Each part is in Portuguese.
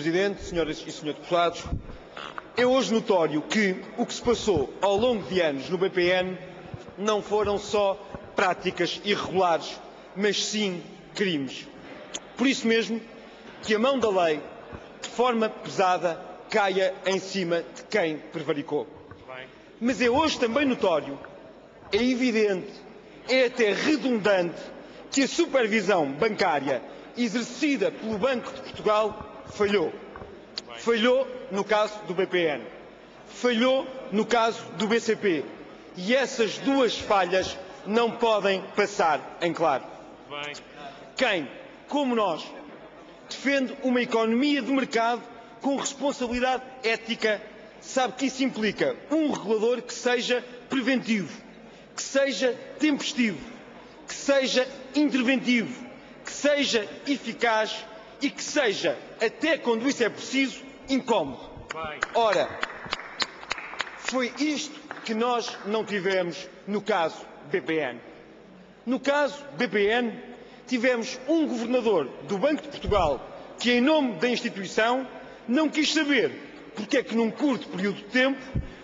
Presidente, senhoras e senhores deputados, é hoje notório que o que se passou ao longo de anos no BPN não foram só práticas irregulares, mas sim crimes. Por isso mesmo que a mão da lei, de forma pesada, caia em cima de quem prevaricou. Mas é hoje também notório, é evidente, é até redundante que a supervisão bancária exercida pelo Banco de Portugal falhou. Falhou no caso do BPN, falhou no caso do BCP, e essas duas falhas não podem passar em claro. Quem, como nós, defende uma economia de mercado com responsabilidade ética, sabe que isso implica um regulador que seja preventivo, que seja tempestivo, que seja interventivo, que seja eficaz e que seja, até quando isso é preciso, incómodo. Ora, foi isto que nós não tivemos no caso BPN. No caso BPN, tivemos um governador do Banco de Portugal que, em nome da instituição, não quis saber porque é que, num curto período de tempo,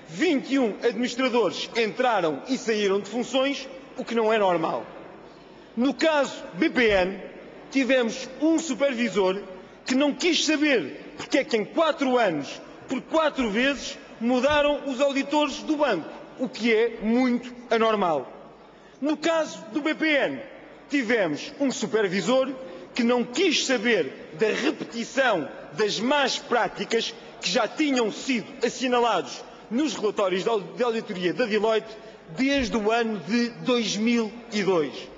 21 administradores entraram e saíram de funções, o que não é normal. No caso BPN, tivemos um supervisor que não quis saber porque é que, em 4 anos, por 4 vezes, mudaram os auditores do banco, o que é muito anormal. No caso do BPN, tivemos um supervisor que não quis saber da repetição das más práticas que já tinham sido assinalados nos relatórios de auditoria da Deloitte desde o ano de 2002.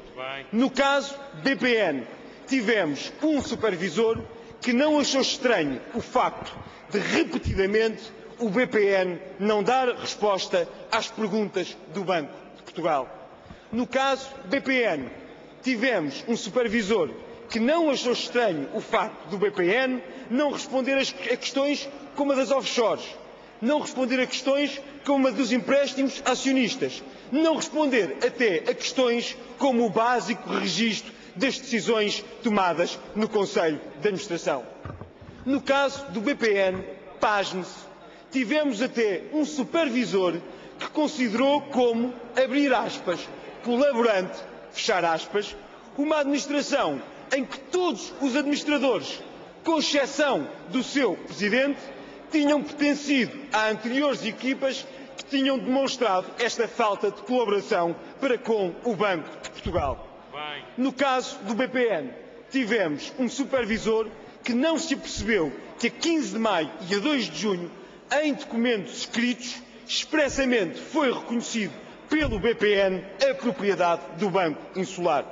No caso BPN, tivemos um supervisor que não achou estranho o facto de, repetidamente, o BPN não dar resposta às perguntas do Banco de Portugal. No caso BPN, tivemos um supervisor que não achou estranho o facto do BPN não responder a questões como a das offshores, não responder a questões como a dos empréstimos acionistas, não responder até a questões como o básico registro das decisões tomadas no Conselho de Administração. No caso do BPN, pasme-se, tivemos até um supervisor que considerou como, abrir aspas, colaborante, fechar aspas, uma administração em que todos os administradores, com exceção do seu presidente, tinham pertencido a anteriores equipas que tinham demonstrado esta falta de colaboração para com o Banco de Portugal. No caso do BPN, tivemos um supervisor que não se apercebeu que a 15 de maio e a 2 de junho, em documentos escritos, expressamente foi reconhecido pelo BPN a propriedade do Banco Insular.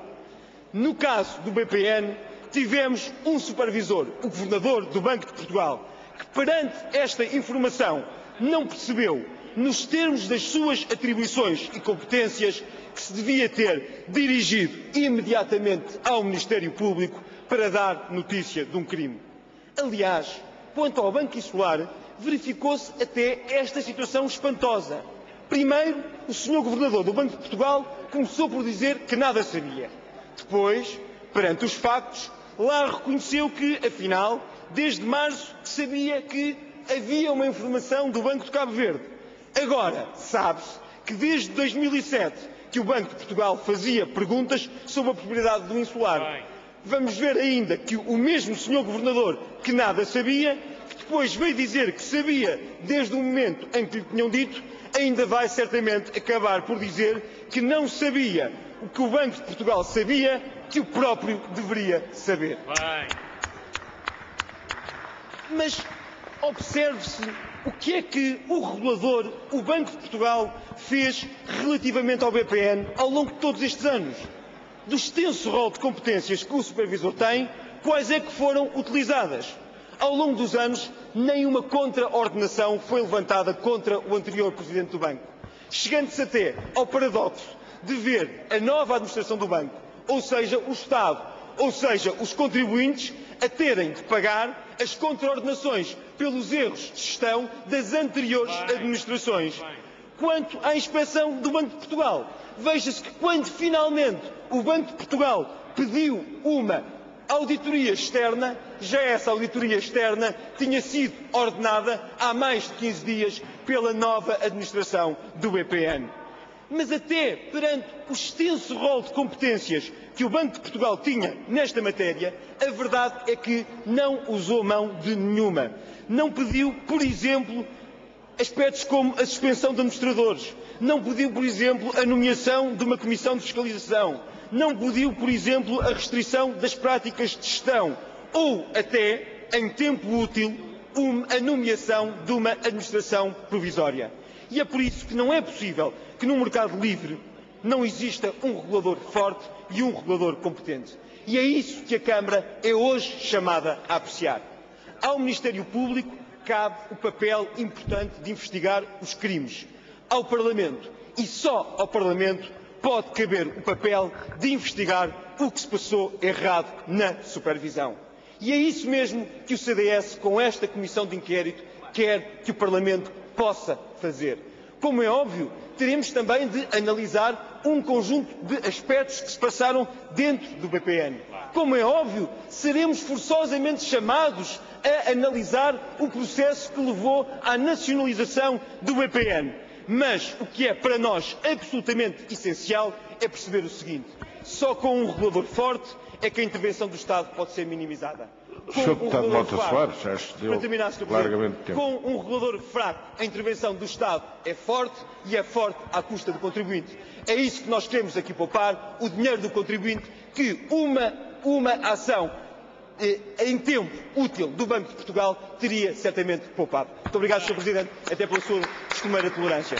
No caso do BPN, tivemos um supervisor, o governador do Banco de Portugal, que, perante esta informação, não percebeu, nos termos das suas atribuições e competências, que se devia ter dirigido imediatamente ao Ministério Público para dar notícia de um crime. Aliás, quanto ao Banco Insular, verificou-se até esta situação espantosa. Primeiro, o Sr. Governador do Banco de Portugal começou por dizer que nada sabia. Depois, perante os factos, lá reconheceu que, afinal, desde março, sabia que havia uma informação do Banco de Cabo Verde. Agora, sabe-se que desde 2007 que o Banco de Portugal fazia perguntas sobre a propriedade do Insular. Vamos ver ainda que o mesmo Sr. Governador que nada sabia, que depois veio dizer que sabia desde o momento em que lhe tinham dito, ainda vai certamente acabar por dizer que não sabia o que o Banco de Portugal sabia, que o próprio deveria saber. Mas observe-se o que é que o regulador, o Banco de Portugal, fez relativamente ao BPN ao longo de todos estes anos. Do extenso rol de competências que o supervisor tem, quais é que foram utilizadas? Ao longo dos anos, nenhuma contraordenação foi levantada contra o anterior presidente do banco, chegando-se até ao paradoxo de ver a nova administração do banco, ou seja, o Estado, ou seja, os contribuintes, a terem de pagar as contraordenações pelos erros de gestão das anteriores administrações. Quanto à inspeção do Banco de Portugal, veja-se que quando finalmente o Banco de Portugal pediu uma A auditoria externa, já essa auditoria externa, tinha sido ordenada há mais de 15 dias pela nova administração do BPN. Mas até perante o extenso rol de competências que o Banco de Portugal tinha nesta matéria, a verdade é que não usou mão de nenhuma. Não pediu, por exemplo, aspectos como a suspensão de administradores. Não pediu, por exemplo, a nomeação de uma comissão de fiscalização. Não pediu, por exemplo, a restrição das práticas de gestão. Ou até, em tempo útil, a nomeação de uma administração provisória. E é por isso que não é possível que num mercado livre não exista um regulador forte e um regulador competente. E é isso que a Câmara é hoje chamada a apreciar. Ao Ministério Público cabe o papel importante de investigar os crimes. Ao Parlamento, e só ao Parlamento, pode caber o papel de investigar o que se passou errado na supervisão. E é isso mesmo que o CDS, com esta comissão de inquérito, quer que o Parlamento possa fazer. Como é óbvio, teremos também de analisar um conjunto de aspectos que se passaram dentro do BPN. Como é óbvio, seremos forçosamente chamados a analisar o processo que levou à nacionalização do BPN. Mas o que é para nós absolutamente essencial é perceber o seguinte: só com um regulador forte é que a intervenção do Estado pode ser minimizada. Com Sr. Deputado Mota Soares, já excedeu largamente tempo. Com um regulador fraco, a intervenção do Estado é forte e é forte à custa do contribuinte. É isso que nós queremos aqui poupar, o dinheiro do contribuinte, que uma ação em tempo útil do Banco de Portugal teria certamente poupado. Muito obrigado, Sr. Presidente, até pela sua costumeira tolerância.